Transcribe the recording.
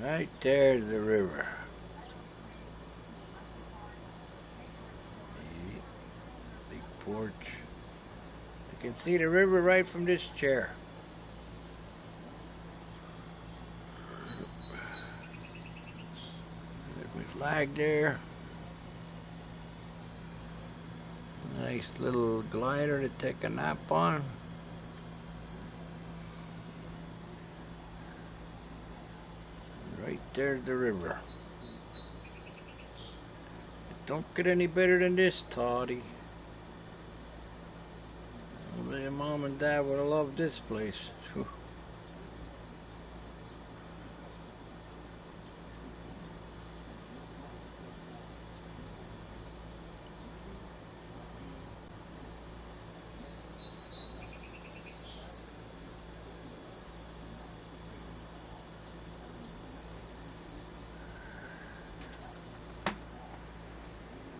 Right there's the river. Big porch. You can see the river right from this chair. There's my flag there. Nice little glider to take a nap on. Right there's the river. It don't get any better than this, Toddy. Only your mom and dad would have loved this place.